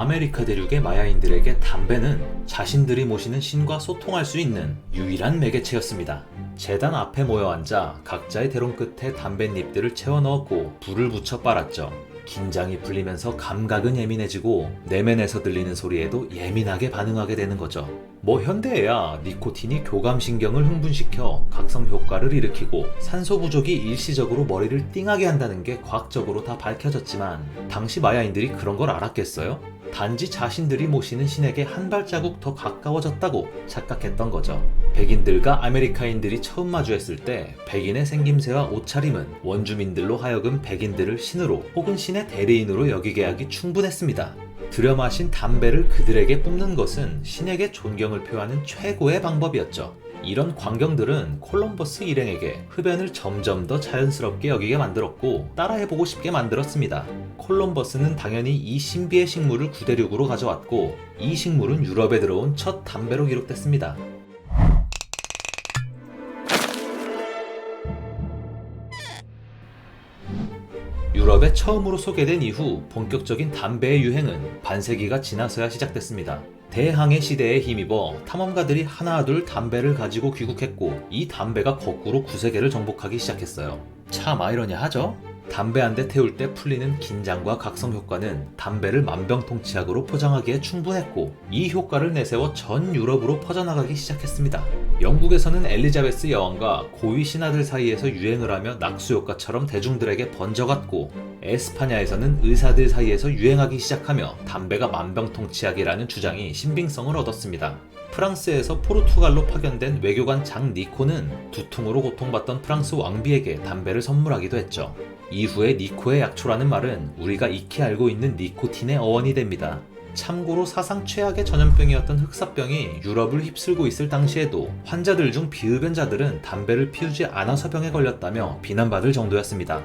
아메리카 대륙의 마야인들에게 담배는 자신들이 모시는 신과 소통할 수 있는 유일한 매개체였습니다. 제단 앞에 모여 앉아 각자의 대롱 끝에 담뱃잎들을 채워 넣었고 불을 붙여 빨았죠. 긴장이 풀리면서 감각은 예민해지고 내면에서 들리는 소리에도 예민하게 반응하게 되는 거죠. 뭐 현대에야 니코틴이 교감신경을 흥분시켜 각성 효과를 일으키고 산소 부족이 일시적으로 머리를 띵하게 한다는 게 과학적으로 다 밝혀졌지만 당시 마야인들이 그런 걸 알았겠어요? 단지 자신들이 모시는 신에게 한 발자국 더 가까워졌다고 착각했던 거죠. 백인들과 아메리카인들이 처음 마주했을 때 백인의 생김새와 옷차림은 원주민들로 하여금 백인들을 신으로 혹은 신의 대리인으로 여기게 하기 충분했습니다. 들여 마신 담배를 그들에게 뿜는 것은 신에게 존경을 표하는 최고의 방법이었죠. 이런 광경들은 콜럼버스 일행에게 흡연을 점점 더 자연스럽게 여기게 만들었고 따라해보고 싶게 만들었습니다. 콜럼버스는 당연히 이 신비의 식물을 구대륙으로 가져왔고 이 식물은 유럽에 들어온 첫 담배로 기록됐습니다. 유럽에 처음으로 소개된 이후 본격적인 담배의 유행은 반세기가 지나서야 시작됐습니다. 대항해 시대에 힘입어 탐험가들이 하나둘 담배를 가지고 귀국했고 이 담배가 거꾸로 구세계를 정복하기 시작했어요. 참 아이러니하죠? 담배 한 대 태울 때 풀리는 긴장과 각성 효과는 담배를 만병통치약으로 포장하기에 충분했고 이 효과를 내세워 전 유럽으로 퍼져나가기 시작했습니다. 영국에서는 엘리자베스 여왕과 고위 신하들 사이에서 유행을 하며 낙수효과처럼 대중들에게 번져갔고 에스파냐에서는 의사들 사이에서 유행하기 시작하며 담배가 만병통치약이라는 주장이 신빙성을 얻었습니다. 프랑스에서 포르투갈로 파견된 외교관 장 니코는 두통으로 고통받던 프랑스 왕비에게 담배를 선물하기도 했죠. 이후에 니코의 약초라는 말은 우리가 익히 알고 있는 니코틴의 어원이 됩니다. 참고로 사상 최악의 전염병이었던 흑사병이 유럽을 휩쓸고 있을 당시에도 환자들 중 비흡연자들은 담배를 피우지 않아서 병에 걸렸다며 비난받을 정도였습니다.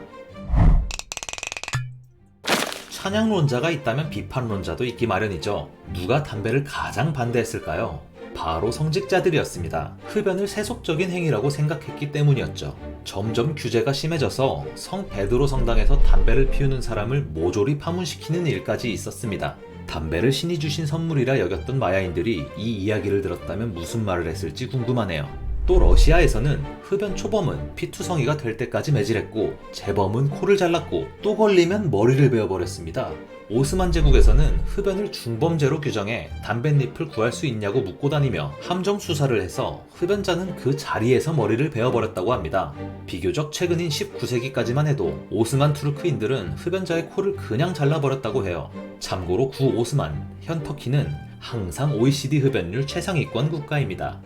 찬양론자가 있다면 비판론자도 있기 마련이죠. 누가 담배를 가장 반대했을까요? 바로 성직자들이었습니다. 흡연을 세속적인 행위라고 생각했기 때문이었죠. 점점 규제가 심해져서 성 베드로 성당에서 담배를 피우는 사람을 모조리 파문시키는 일까지 있었습니다. 담배를 신이 주신 선물이라 여겼던 마야인들이 이 이야기를 들었다면 무슨 말을 했을지 궁금하네요. 또 러시아에서는 흡연 초범은 피투성이가 될 때까지 매질했고 재범은 코를 잘랐고 또 걸리면 머리를 베어버렸습니다. 오스만 제국에서는 흡연을 중범죄로 규정해 담뱃잎을 구할 수 있냐고 묻고 다니며 함정 수사를 해서 흡연자는 그 자리에서 머리를 베어버렸다고 합니다. 비교적 최근인 19세기까지만 해도 오스만 투르크인들은 흡연자의 코를 그냥 잘라버렸다고 해요. 참고로 구 오스만, 현 터키는 항상 OECD 흡연율 최상위권 국가입니다.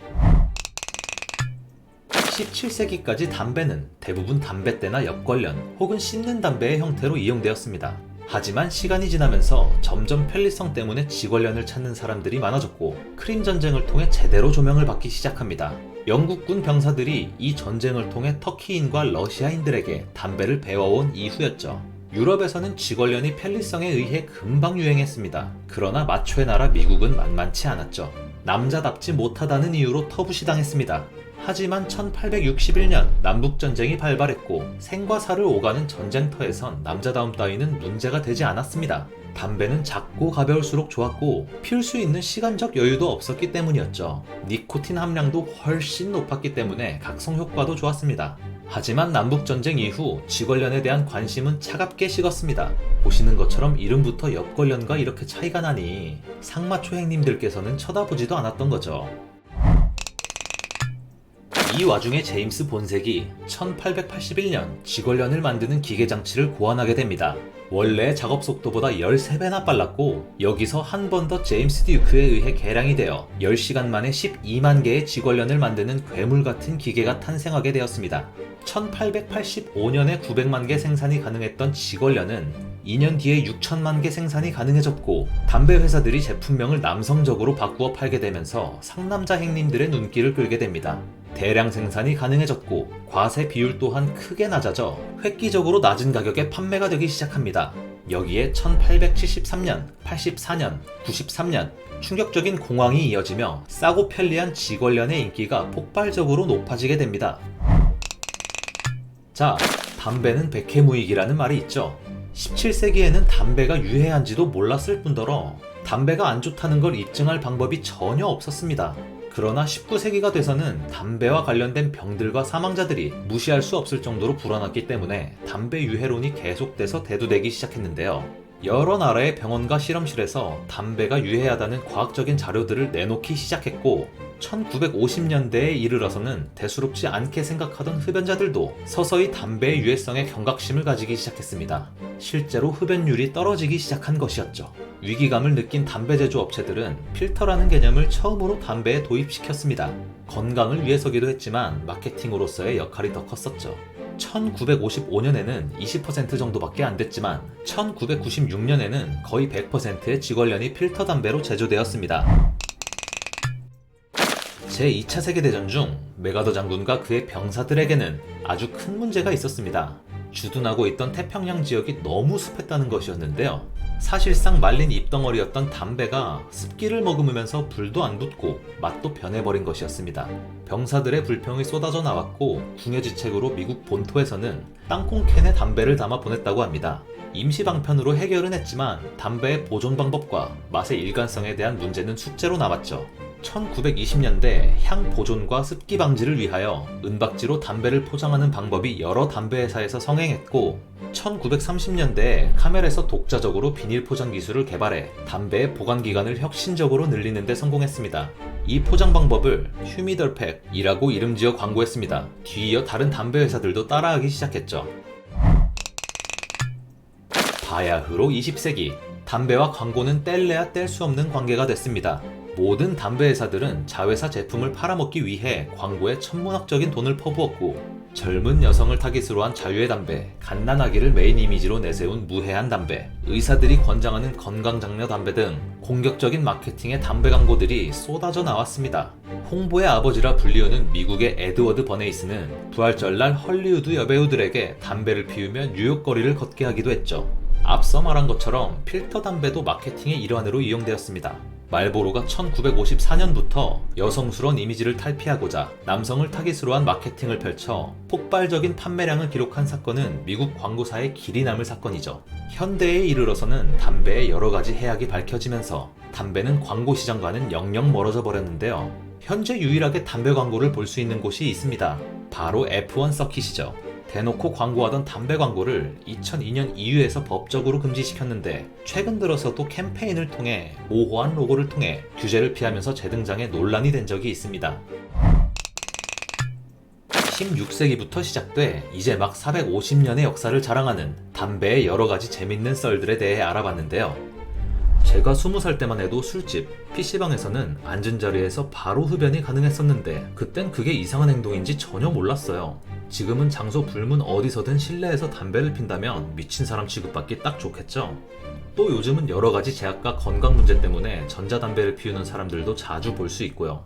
17세기까지 담배는 대부분 담뱃대나 엽관련 혹은 씹는 담배의 형태로 이용되었습니다. 하지만 시간이 지나면서 점점 편리성 때문에 지관련을 찾는 사람들이 많아졌고 크림 전쟁을 통해 제대로 조명을 받기 시작합니다. 영국군 병사들이 이 전쟁을 통해 터키인과 러시아인들에게 담배를 배워온 이후였죠. 유럽에서는 지관련이 편리성에 의해 금방 유행했습니다. 그러나 마초의 나라 미국은 만만치 않았죠. 남자답지 못하다는 이유로 터부시당했습니다. 하지만 1861년 남북전쟁이 발발했고 생과 사를 오가는 전쟁터에선 남자다움 따위는 문제가 되지 않았습니다. 담배는 작고 가벼울수록 좋았고 피울 수 있는 시간적 여유도 없었기 때문이었죠. 니코틴 함량도 훨씬 높았기 때문에 각성 효과도 좋았습니다. 하지만 남북전쟁 이후 지관련에 대한 관심은 차갑게 식었습니다. 보시는 것처럼 이름부터 엽관련과 이렇게 차이가 나니 상마초 행님들께서는 쳐다보지도 않았던 거죠. 이 와중에 제임스 본색이 1881년 지관련을 만드는 기계장치를 고안하게 됩니다. 원래 작업 속도보다 13배나 빨랐고 여기서 한 번 더 제임스 듀크에 의해 개량이 되어 10시간 만에 12만 개의 지관련을 만드는 괴물 같은 기계가 탄생하게 되었습니다. 1885년에 900만 개 생산이 가능했던 지관련은 2년 뒤에 6천만 개 생산이 가능해졌고 담배 회사들이 제품명을 남성적으로 바꾸어 팔게 되면서 상남자 행님들의 눈길을 끌게 됩니다. 대량 생산이 가능해졌고 과세 비율 또한 크게 낮아져 획기적으로 낮은 가격에 판매가 되기 시작합니다. 여기에 1873년, 84년, 93년 충격적인 공황이 이어지며 싸고 편리한 지관련의 인기가 폭발적으로 높아지게 됩니다. 자, 담배는 백해무익이라는 말이 있죠. 17세기에는 담배가 유해한지도 몰랐을 뿐더러 담배가 안 좋다는 걸 입증할 방법이 전혀 없었습니다. 그러나 19세기가 돼서는 담배와 관련된 병들과 사망자들이 무시할 수 없을 정도로 불어났기 때문에 담배 유해론이 계속돼서 대두되기 시작했는데요. 여러 나라의 병원과 실험실에서 담배가 유해하다는 과학적인 자료들을 내놓기 시작했고 1950년대에 이르러서는 대수롭지 않게 생각하던 흡연자들도 서서히 담배의 유해성에 경각심을 가지기 시작했습니다. 실제로 흡연율이 떨어지기 시작한 것이었죠. 위기감을 느낀 담배 제조업체들은 필터라는 개념을 처음으로 담배에 도입시켰습니다. 건강을 위해서기도 했지만 마케팅으로서의 역할이 더 컸었죠. 1955년에는 20% 정도밖에 안 됐지만 1996년에는 거의 100%의 직원련이 필터 담배로 제조되었습니다. 제2차 세계대전 중 메가더 장군과 그의 병사들에게는 아주 큰 문제가 있었습니다. 주둔하고 있던 태평양 지역이 너무 습했다는 것이었는데요. 사실상 말린 잎덩어리였던 담배가 습기를 머금으면서 불도 안 붙고 맛도 변해버린 것이었습니다. 병사들의 불평이 쏟아져 나왔고 궁여지책으로 미국 본토에서는 땅콩캔에 담배를 담아 보냈다고 합니다. 임시방편으로 해결은 했지만 담배의 보존 방법과 맛의 일관성에 대한 문제는 숙제로 남았죠. 1920년대 향 보존과 습기 방지를 위하여 은박지로 담배를 포장하는 방법이 여러 담배 회사에서 성행했고 1930년대에 카멜에서 독자적으로 비닐 포장 기술을 개발해 담배의 보관 기간을 혁신적으로 늘리는 데 성공했습니다. 이 포장 방법을 휴미덜팩이라고 이름지어 광고했습니다. 뒤이어 다른 담배 회사들도 따라하기 시작했죠. 바야흐로 20세기 담배와 광고는 뗄래야 뗄 수 없는 관계가 됐습니다. 모든 담배 회사들은 자회사 제품을 팔아먹기 위해 광고에 천문학적인 돈을 퍼부었고 젊은 여성을 타깃으로 한 자유의 담배, 갓난아기를 메인 이미지로 내세운 무해한 담배, 의사들이 권장하는 건강장려 담배 등 공격적인 마케팅의 담배 광고들이 쏟아져 나왔습니다. 홍보의 아버지라 불리우는 미국의 에드워드 버네이스는 부활절날 헐리우드 여배우들에게 담배를 피우며 뉴욕거리를 걷게 하기도 했죠. 앞서 말한 것처럼 필터 담배도 마케팅의 일환으로 이용되었습니다. 말보로가 1954년부터 여성스러운 이미지를 탈피하고자 남성을 타깃으로 한 마케팅을 펼쳐 폭발적인 판매량을 기록한 사건은 미국 광고사의 길이 남을 사건이죠. 현대에 이르러서는 담배의 여러 가지 해악이 밝혀지면서 담배는 광고 시장과는 영영 멀어져 버렸는데요. 현재 유일하게 담배 광고를 볼 수 있는 곳이 있습니다. 바로 F1 서킷이죠. 대놓고 광고하던 담배 광고를 2002년 EU에서 법적으로 금지시켰는데 최근 들어서도 캠페인을 통해 모호한 로고를 통해 규제를 피하면서 재등장해 논란이 된 적이 있습니다. 16세기부터 시작돼 이제 막 450년의 역사를 자랑하는 담배의 여러가지 재밌는 썰들에 대해 알아봤는데요. 제가 20살 때만 해도 술집, PC방에서는 앉은 자리에서 바로 흡연이 가능했었는데 그땐 그게 이상한 행동인지 전혀 몰랐어요. 지금은 장소 불문 어디서든 실내에서 담배를 핀다면 미친 사람 취급받기 딱 좋겠죠? 또 요즘은 여러가지 제약과 건강 문제 때문에 전자담배를 피우는 사람들도 자주 볼 수 있고요.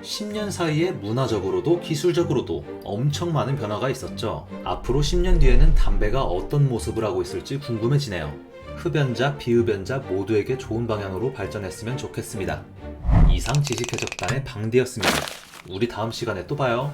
10년 사이에 문화적으로도 기술적으로도 엄청 많은 변화가 있었죠. 앞으로 10년 뒤에는 담배가 어떤 모습을 하고 있을지 궁금해지네요. 흡연자, 비흡연자 모두에게 좋은 방향으로 발전했으면 좋겠습니다. 이상 지식해적단의 방디였습니다. 우리 다음 시간에 또 봐요.